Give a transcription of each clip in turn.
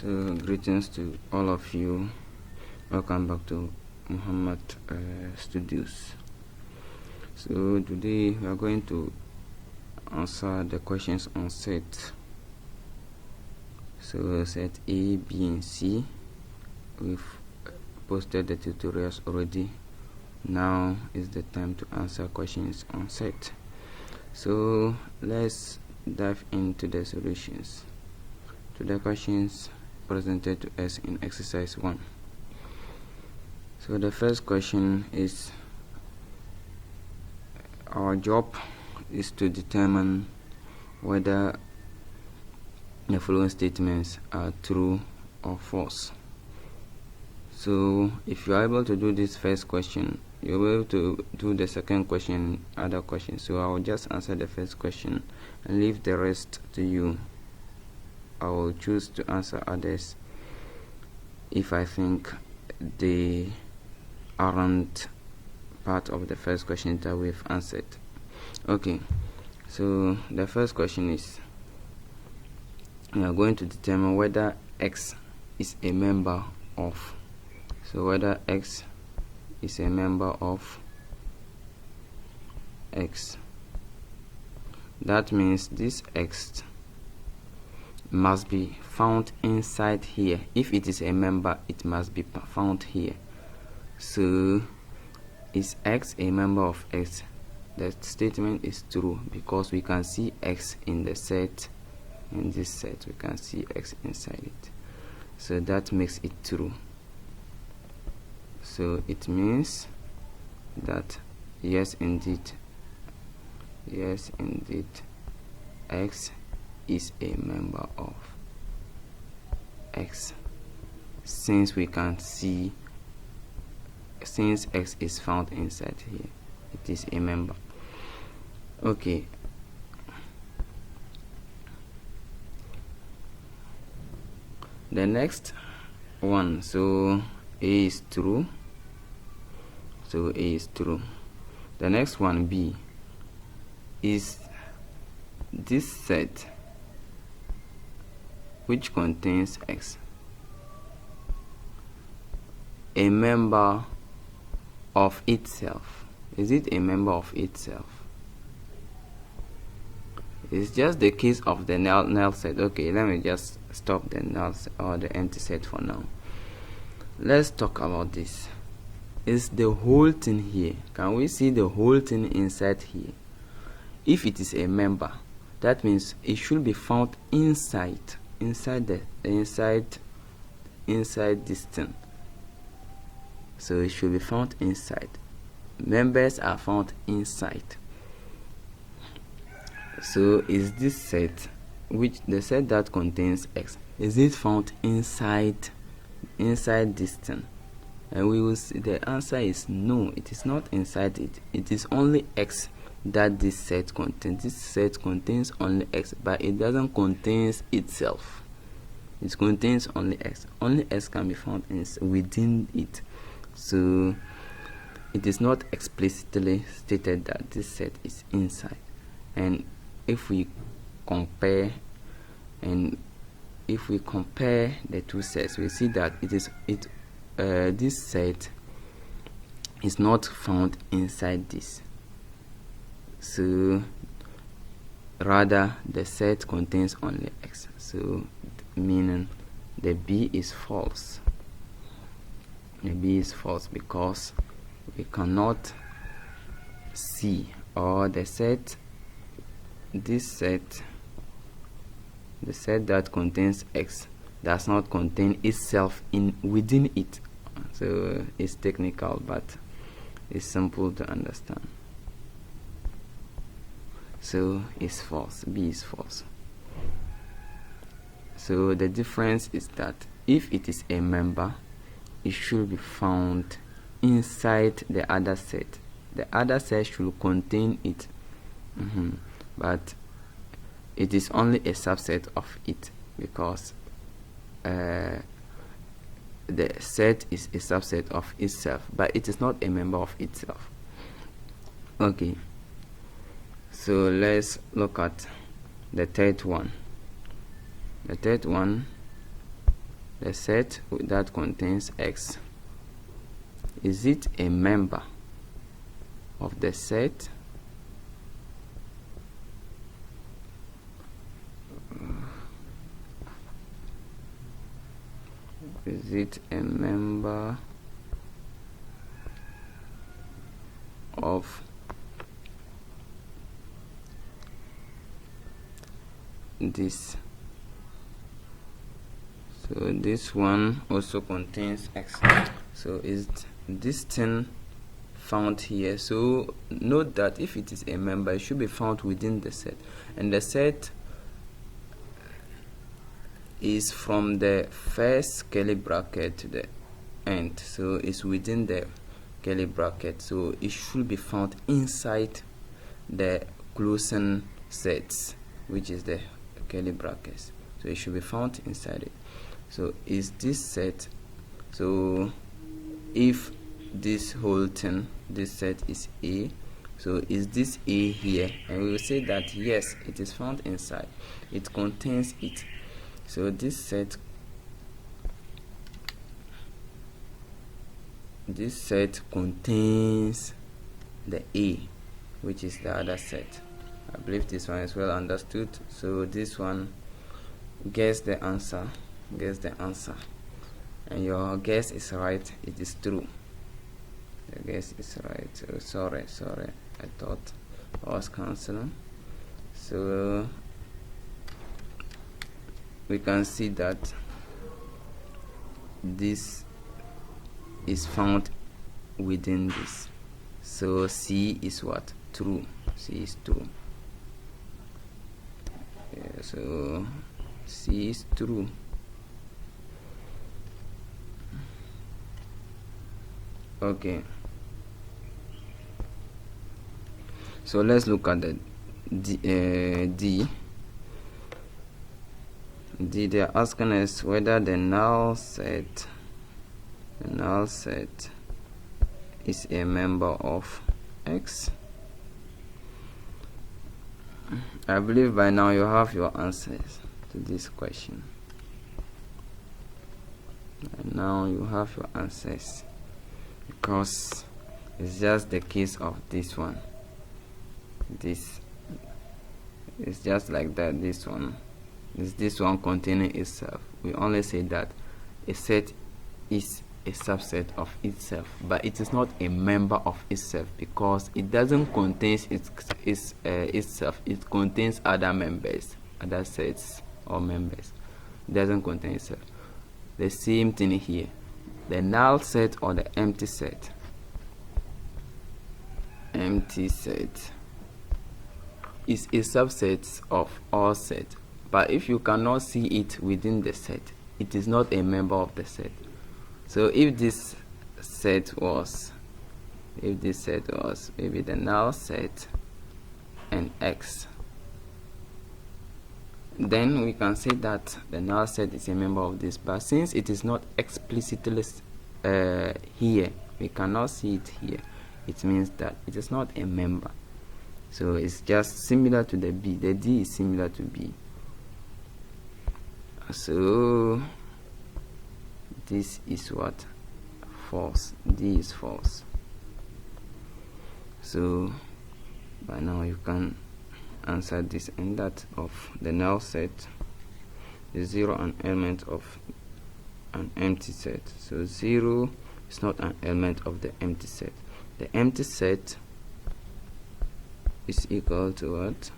So greetings to all of you. Welcome back to Muhammad Studios. So today we are going to answer the questions on set. So set A, B and C. We've posted the tutorials already. Now is the time to answer questions on set. So let's dive into the solutions to the questions presented to us in exercise 1. So the first question is, our job is to determine whether the following statements are true or false. So if you are able to do this first question, you'll be able to do the second question, other questions. So I will just answer the first question and leave the rest to you. I will choose to answer others if I think they aren't part of the first question that we've answered. Okay, so the first question is, we are going to determine whether X is a member of. So whether X is a member of X. That means this X must be found inside here. If it is a member, it must be found here. So is X a member of X? The statement is true because we can see X in the set. In this set we can see X inside it, so that makes it true. So it means that yes indeed, X is a member of X, since we can see, since X is found inside here, it is a member. Okay, the next one, so A is true, so A is true. The next one, B, is this set which contains X a member of itself? Is it a member of itself? It's just the case of the null set. Okay, let me just stop the null set or the empty set for now. Let's talk about this. Is the whole thing here? Can we see the whole thing inside here? If it is a member, that means it should be found inside this thing. So it should be found inside. Members are found inside. So is this set, which the set that contains X, is it found inside this thing? And we will see the answer is no, it is not inside it. It is only X that this set contains. This set contains only X, but it doesn't contain itself. It contains only X. Only X can be found within it. So it is not explicitly stated that this set is inside. And if we compare the two sets, we see that this set is not found inside this. So rather the set contains only X. So meaning the B is false. The B is false because we cannot see, or the set that contains X does not contain itself within it. So it's technical, but it's simple to understand. So it's false. B is false. So the difference is that if it is a member, it should be found inside the other set. The other set should contain it, but it is only a subset of it because the set is a subset of itself, but it is not a member of itself. Okay, so let's look at the third one. The third one the set that contains X, is it a member of the set? Is it a member of this? So this one also contains X. So is this thing found here? So note that if it is a member, it should be found within the set, and the set is from the first curly bracket to the end, so it's within the curly bracket, so it should be found inside the closing sets, which is the curly brackets. So it should be found inside it. So is this set, so if this whole thing, this set is A, so is this A here? And we will say that yes, it is found inside, it contains it. So this set contains the A, which is the other set. I believe this one is well understood. So this one, guess the answer, and your guess is right, it is true. Your guess is right. Oh, sorry, I thought I was canceling. So we can see that this is found within this. So C is what? True. C is true. Yeah, so C is true. Okay. So let's look at the D. They are asking us whether the null set is a member of X. I believe by now you have your answers to this question. And now you have your answers, because it's just the case of this one. This is just like that. This one is this one containing itself. We only say that a set is a subset of itself, but it is not a member of itself, because it doesn't contain itself. It contains other members, other sets or members. It doesn't contain itself. The same thing here. The null set or the empty set is a subset of all sets, but if you cannot see it within the set, it is not a member of the set. So if this set was maybe the null set and X, then we can say that the null set is a member of this. But since it is not explicitly here, we cannot see it here, it means that it is not a member. So it's just similar to the B. The D is similar to B. So this is what? False. D is false. So by now you can answer this and that of the null set. The 0 an element of an empty set. So 0 is not an element of the empty set. The empty set is equal to what?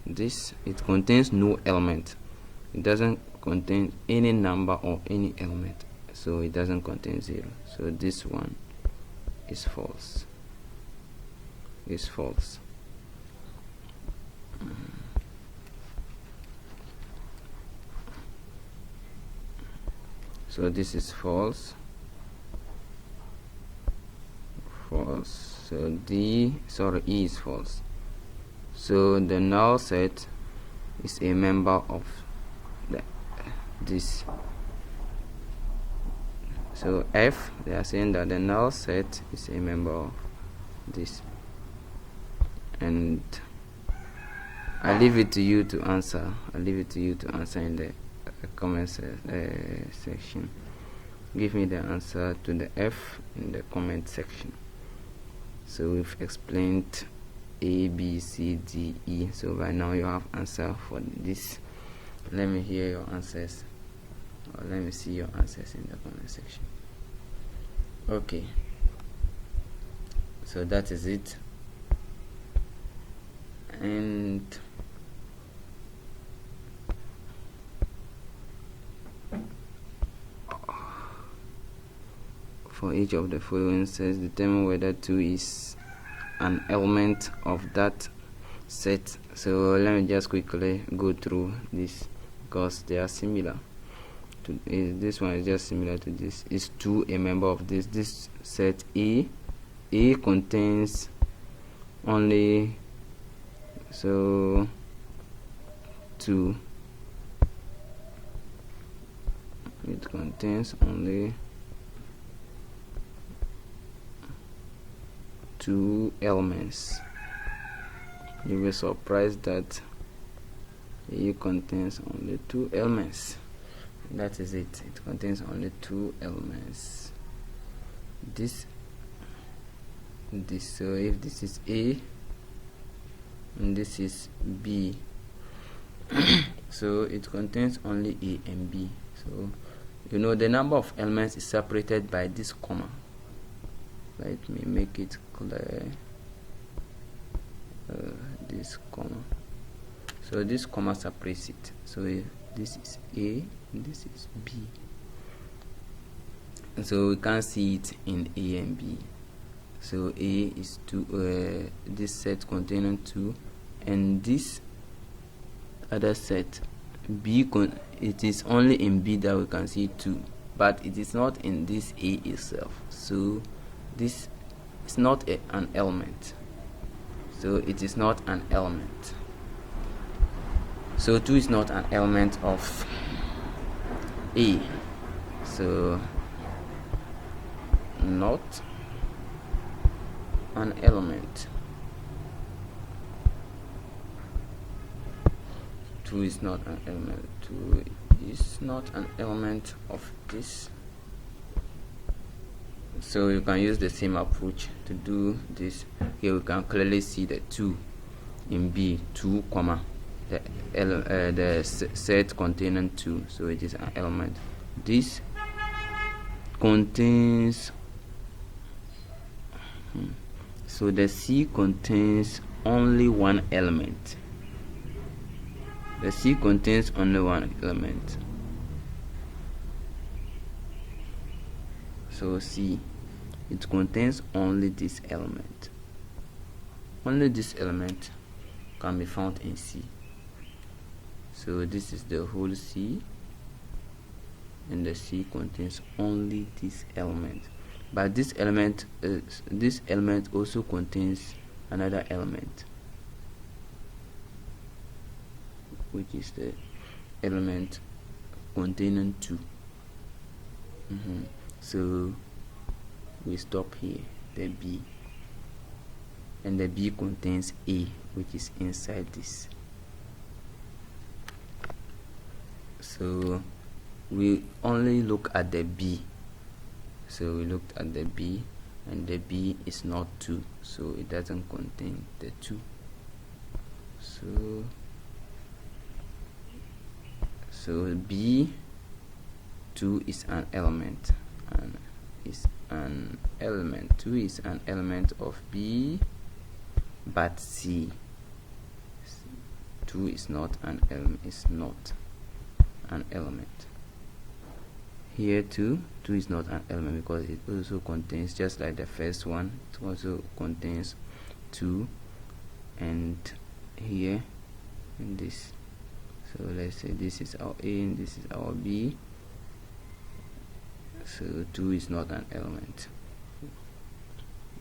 This. It contains no element. It doesn't contain any number or any element, so it doesn't contain 0. So this one is false. So this is false. So E is false. So the null set is a member of this. So F, they are saying that the null set is a member of this, and I leave it to you to answer. In the comment section. Give me the answer to the F in the comment section. So we've explained A, B, C, D, E. So by now you have answer for this. Let me hear your answers, or let me see your answers in the comment section. Okay, so that is it. And for each of the following sets, determine whether 2 is an element of that set. So let me just quickly go through this because they are similar. This one is just similar to this. Is 2 a member of this set A? A contains only 2. It contains only 2 elements. You will be surprised that A contains only 2 elements. That is it. It contains only 2 elements. This. So if this is A and this is B, so it contains only A and B. So you know the number of elements is separated by this comma. Let me make it clear. This comma. So this comma separates it. So this is A and this is B. And so we can't see it in A and B. So A is 2. This set containing 2, and this other set B. It is only in B that we can see 2, but it is not in this A itself. So this is not an element. So it is not an element. So 2 is not an element of A. So not an element. 2 is not an element. 2 is not an element of this. So you can use the same approach to do this. Here we can clearly see the 2 in B, 2 comma the set containing 2, so it is an element. This contains so the C contains only 1 element. The C contains only 1 element. So C, it contains only this element. Only this element can be found in C. So this is the whole C, and the C contains only this element. But this element also contains another element, which is the element containing 2. So we stop here, the B, and the B contains A, which is inside this. So we only look at the B. So we looked at the B, and the B is not 2, so it doesn't contain the 2. So B 2 is an element, and is an element. 2 is an element of B, but C 2 is not an element. Is not an element. Here too, 2 is not an element because it also contains, just like the first one, it also contains 2, and here in this. So let's say this is our A and this is our B. So 2 is not an element.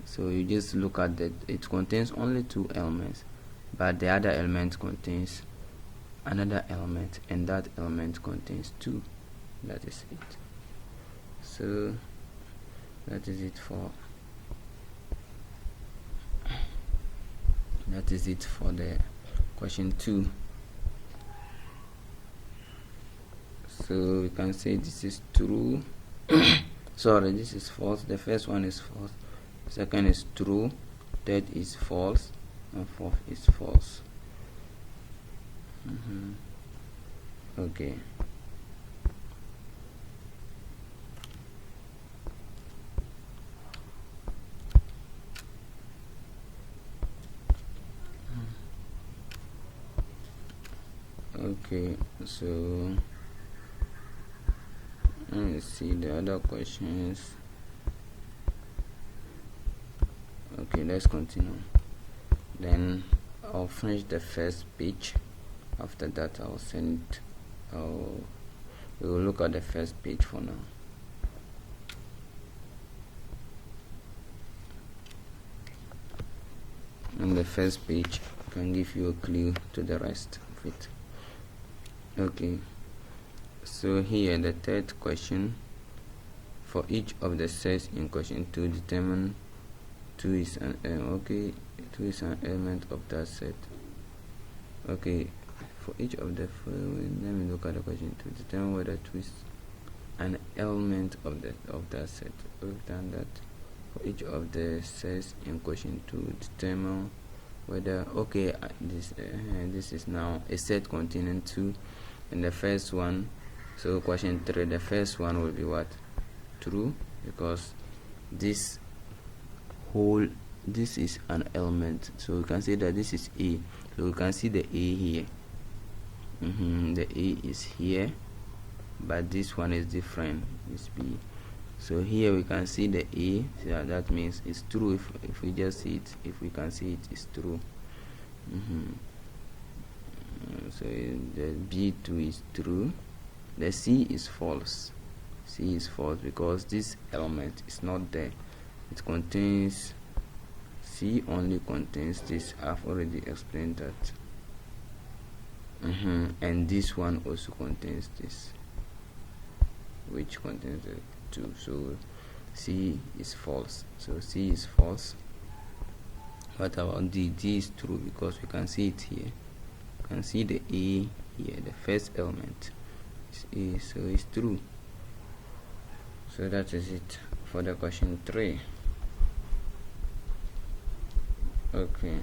So you just look at that, it contains only 2 elements, but the other element contains another element, and that element contains 2. That is it. So that is it for the question 2. So we can say this is true. Sorry, this is false. The first one is false, second is true, third is false, and fourth is false. Okay. Okay, so let's see the other questions. Okay, let's continue. Then I'll finish the first page. After that we will look at the first page for now. And the first page can give you a clue to the rest of it. Okay, so here the third question: for each of the sets in question 2, determine 2 is an okay, 2 is an element of that set. Okay, for each of the following, let me look at the question to determine whether 2 is an element of that set. We've done that. For each of the sets in question 2, determine whether this is now a set containing 2, and the first one, so question 3, the first one will be what? True, because this is an element, so we can say that this is A. So we can see the A here. The A is here, but this one is different, it's B. So here we can see the A, so that means it's true. If we just see it, if we can see it, it's true. So the B2 is true. The C is false. C is false because this element is not there. It contains, C only contains this. I've already explained that. And this one also contains this, which contains the 2. So C is false. So C is false. What about D? D is true because we can see it here. You can see the A here. The first element is A, so it's true. So that is it for the question 3. Okay.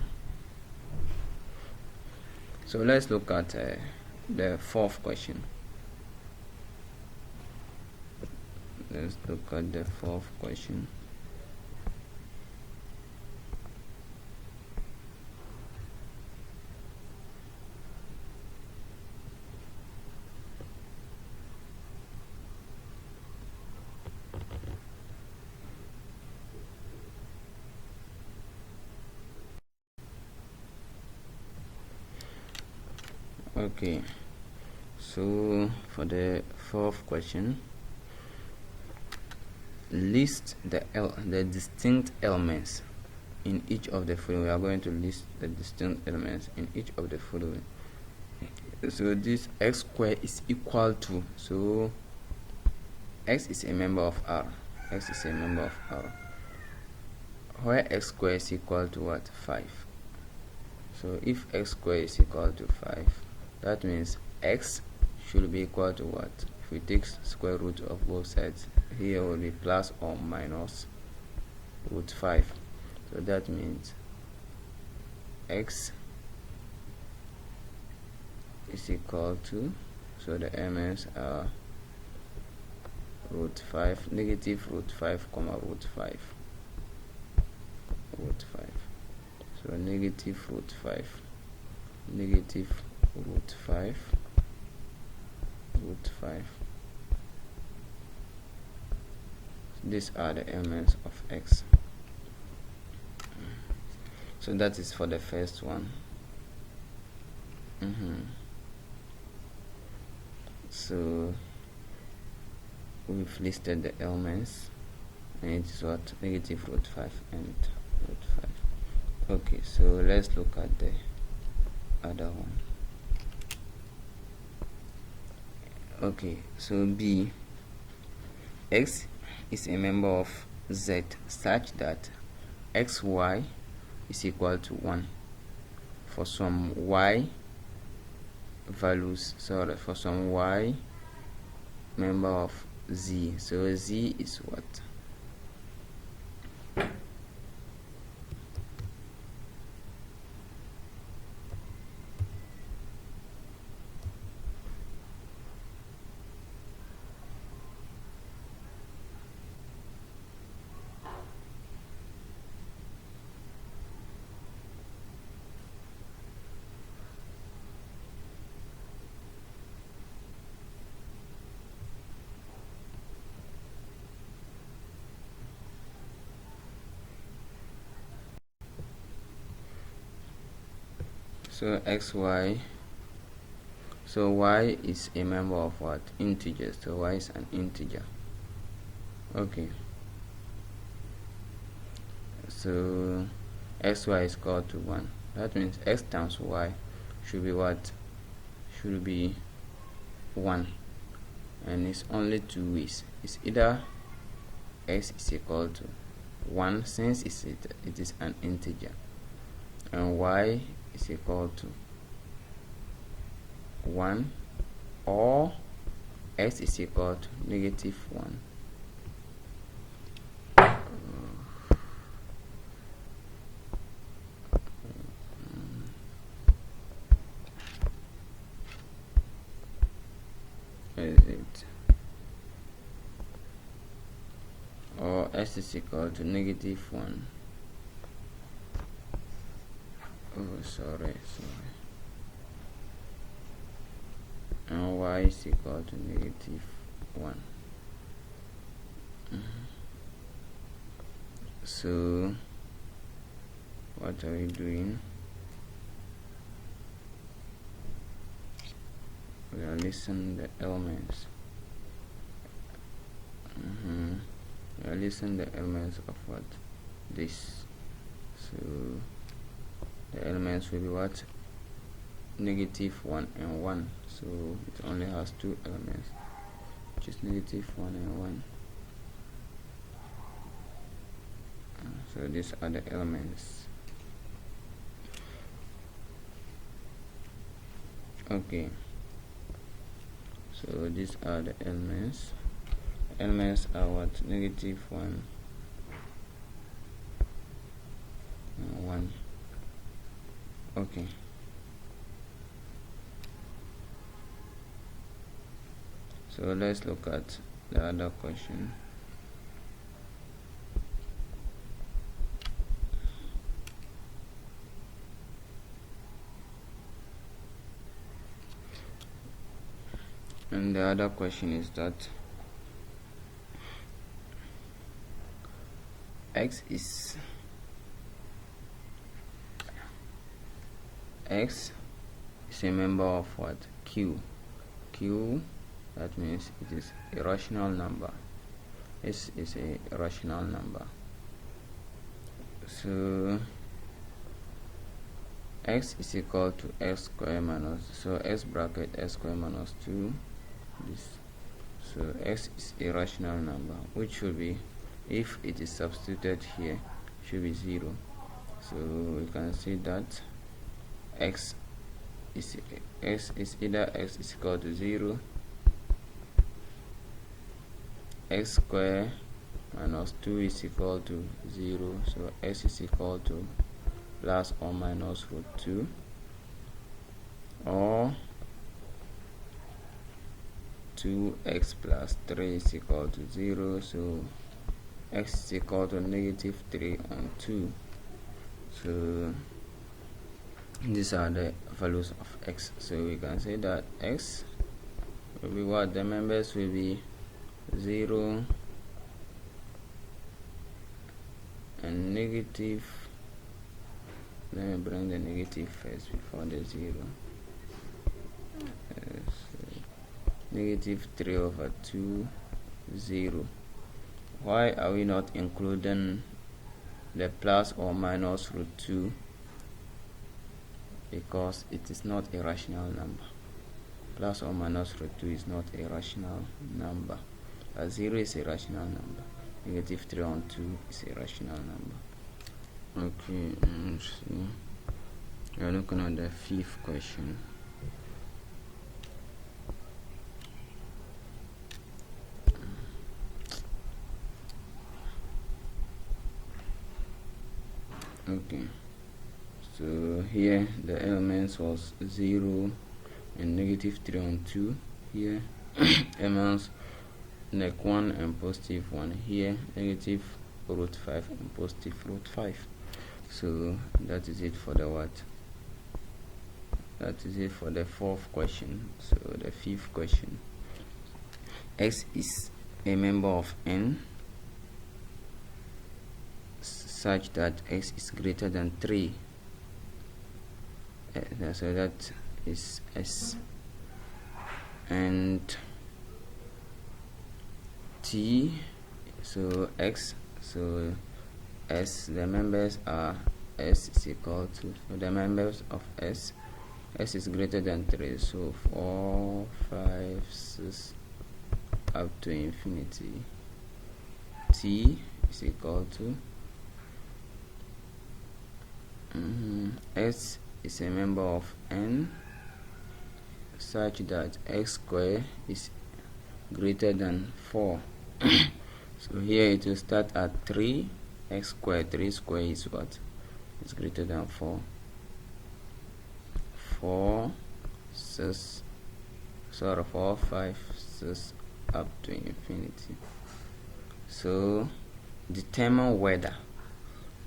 So let's look at the fourth question. Let's look at the fourth question. Okay, so for the fourth question, list the distinct elements in each of the following. We are going to list the distinct elements in each of the following. So this x squared is equal to, so x is a member of R. X is a member of R. Where x squared is equal to what? 5. So if x squared is equal to 5, that means x should be equal to what? If we take square root of both sides, here will be plus or minus root 5. So that means x is equal to, so the elements are root 5, negative root 5, comma root 5. Root 5. So negative root 5, negative root 5, root 5. These are the elements of x. So that is for the first one. So we've listed the elements, and it is what? Negative root 5 and root 5. Okay, so let's look at the other one. Okay, so B, x is a member of Z such that xy is equal to 1 for some y values, for some y member of z. So z is what? So xy, so y is a member of what? Integer. So y is an integer. Okay, so xy is equal to 1. That means x times y should be what? Should be 1, and it's only two ways. It's either x is equal to 1 since it is an integer, and y is equal to 1, or x is equal to -1. Is it? Or x is equal to -1. Oh, sorry. And y is equal to -1. So what are we doing? We are listing the elements. We are listing the elements of what? This. So the elements will be what? -1 and 1. So it only has two elements, which is -1 and 1. So these are the elements. Okay, so these are the elements. Elements are what? -1 and 1. Okay, so let's look at the other question. And the other question is that x is a member of what? Q. That means it is a rational number. S is a rational number. So x is equal to x squared minus, so x bracket x squared minus 2 this. So x is a rational number, which should be, if it is substituted here, should be 0. So we can see that x is either x is equal to 0, x squared minus 2 is equal to 0, so x is equal to plus or minus root 2, or 2x plus 3 is equal to 0, so x is equal to -3 on 2. So these are the values of x. So we can say that x will be what? The members will be 0 and negative. Let me bring the negative first before the 0. -3/2, 0. Why are we not including the plus or minus root 2? Because it is not a rational number. Plus or minus root 2 is not a rational number. 0 is a rational number. -3 on 2 is a rational number. Okay, see. We are looking at the 5th question. Okay, so here the elements was 0 and -3 on 2. Here elements -1 and +1. Here -√5 and +√5. So that is it for the what? That is it for the fourth question. So the fifth question: X is a member of N such that X is greater than 3. So that is S. And T, so X, so S, the members are S is equal to, so the members of S is greater than 3, so 4, 5, 6 up to infinity. T is equal to S is a member of N such that X squared is greater than 4. So here it will start at 3. X squared, 3 squared is what? It's greater than 4. 4, 6, 4, 5, 6 up to infinity. So determine whether,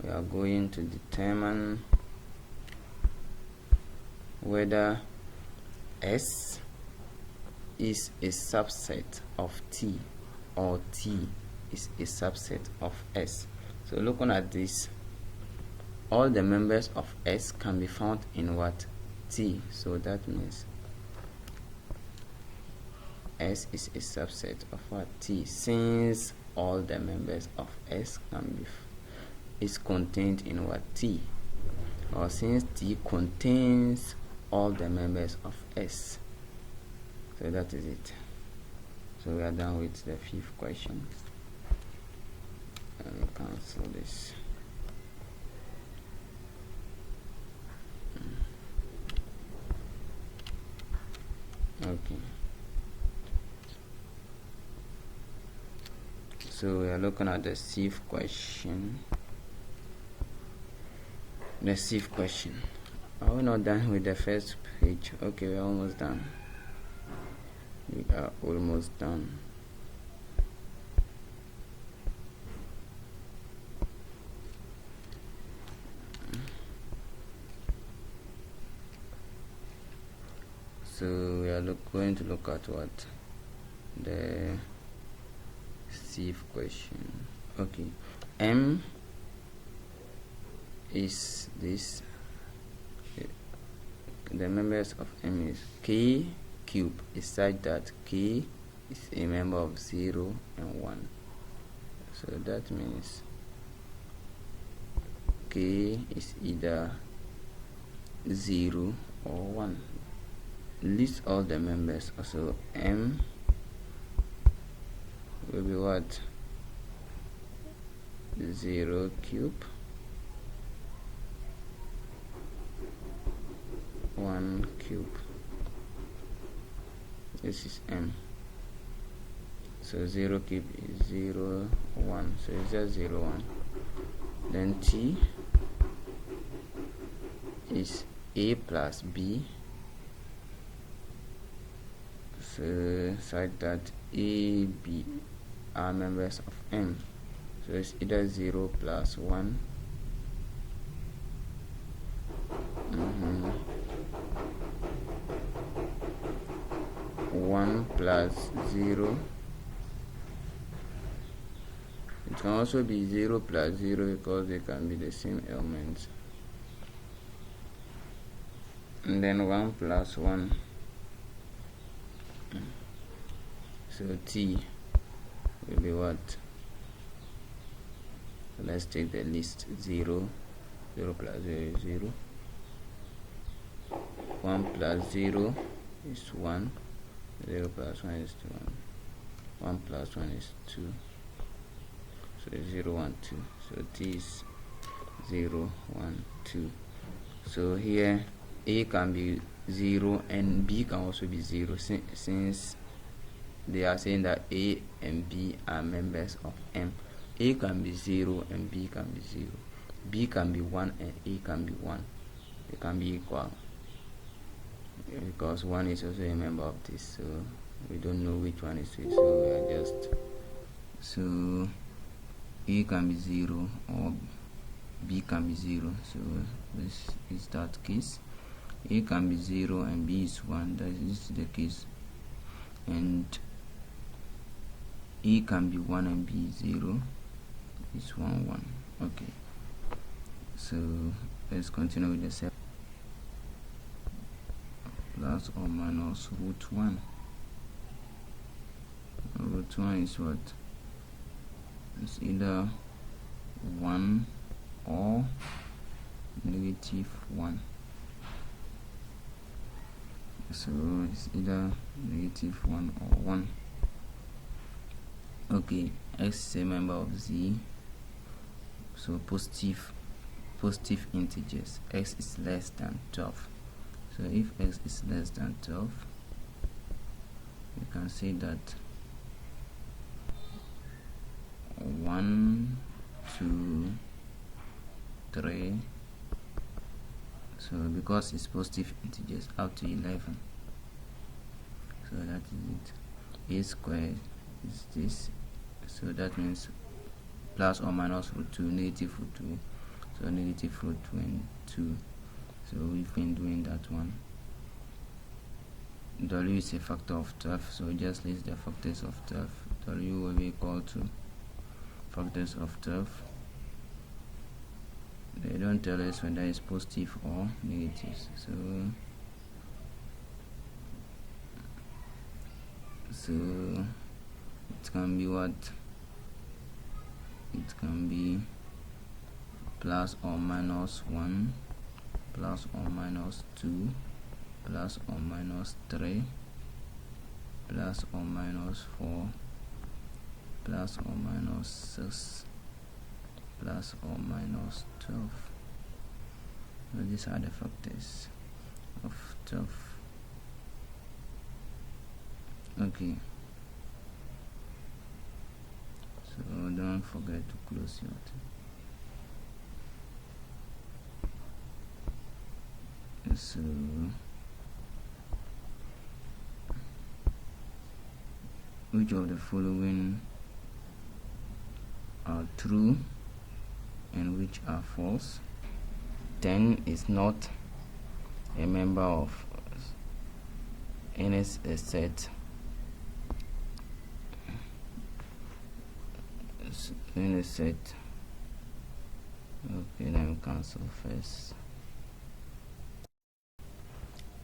we are going to determine whether S is a subset of T or T is a subset of S. So looking at this, all the members of S can be found in what? T. So that means S is a subset of what? T, since all the members of S can be is contained in what? T, or since T contains all the members of S. So that is it. So we are done with the fifth question. And we cancel this. Okay. So we are looking at the sixth question. The sixth question. Are we not done with the first page? Okay, we're almost done. We are almost done. So we are going to look at what? The sixth question. Okay. M is this. The members of M is K cube is such that K is a member of 0 and 1. So that means K is either 0 or 1. List all the members. Also M will be what? 0 cube, 1 cube. This is M. So 0 cube is 0, 1. So it's just 0, 1. Then T is A plus B. So such that A, B are members of M. So it's either 0 plus 1. 1 plus 0. It can also be 0 plus 0 because they can be the same elements. And then 1 plus 1. So T will be what? So let's take the list. 0, 0 plus 0 is 0. 1 plus 0 is 1. 0 plus 1 is 1. 1 plus 1 is 2. So it's 0, 1, 2. So T is 0, 1, 2. So here A can be 0 and B can also be 0, since they are saying that A and B are members of M. A can be 0 and B can be 0. b can be 1 and a can be 1. They can be equal because 1 is also a member of this, so we don't know which one is which, so we are just, so a can be 0 or b can be 0. So this is that case. A can be 0 and b is 1. That is the case. And a can be 1 and b is 0. It's 1 1. Okay. So let's continue with the step. Plus or minus root 1. Root 1 is what? It's either 1 or negative 1. So it's either negative 1 or 1. Okay, x is a member of z, so positive integers. X is less than 12. So if x is less than 12, we can say that 1, 2, 3. So because it's positive integers up to 11, so that is it. A squared is this, so that means plus or minus root 2, negative root 2, so negative root 2 and 2. So we've been doing that one. W is a factor of 12, so just list the factors of 12. W will be equal to factors of 12. They don't tell us whether it's positive or negative, so it can be what? It can be plus or minus 1, plus or minus 2, plus or minus 3, plus or minus 4, plus or minus 6, plus or minus 12. So these are the factors of 12. Okay, so don't forget to close your thing. So which of the following are true and which are false? 10 is not a member of any set. In a set. Okay, let me cancel first.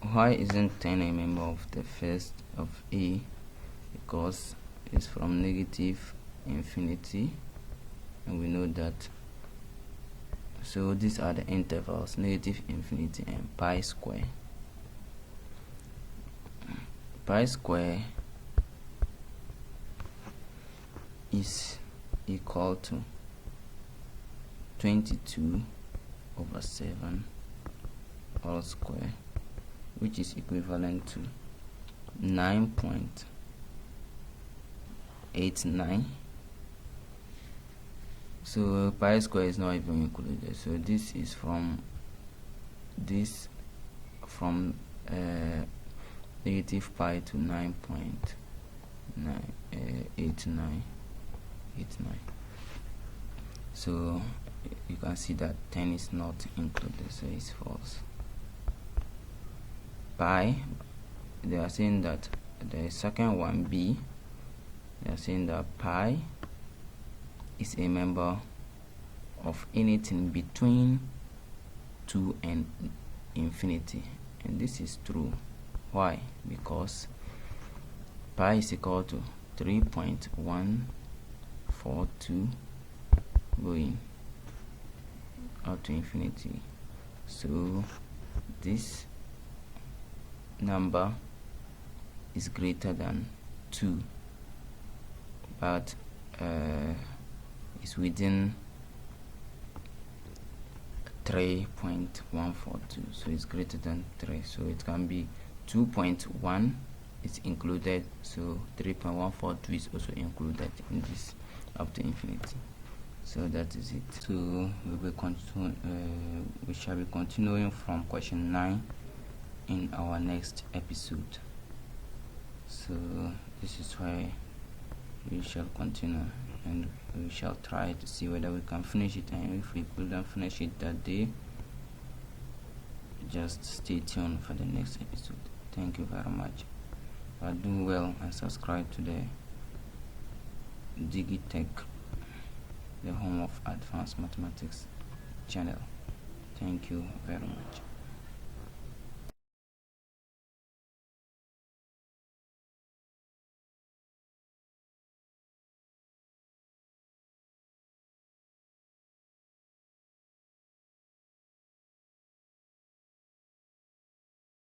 Why isn't 10 a member of the first of A? Because it's from negative infinity, and we know that. So these are the intervals, negative infinity and pi square. Pi square is equal to 22 over 7 all square, which is equivalent to 9.89. So pi square is not even included, so this is from negative pi to 9.89. So you can see that 10 is not included, so it's false. Pi, they are saying that the second one, B, they are saying that pi is a member of anything between 2 and infinity, and this is true. Why? Because pi is equal to 3.142 going up to infinity, so this number is greater than 2, but is within 3.142, so it's greater than 3, so it can be 2.1 is included, so 3.142 is also included in this up to infinity. So So that is it. So we shall be continuing from question 9 in our next episode. So this is why we shall continue, and we shall try to see whether we can finish it, and if we couldn't finish it that day, just stay tuned for the next episode. Thank you very much. But do well and subscribe to the Digitech, the home of advanced mathematics channel. Thank you very much.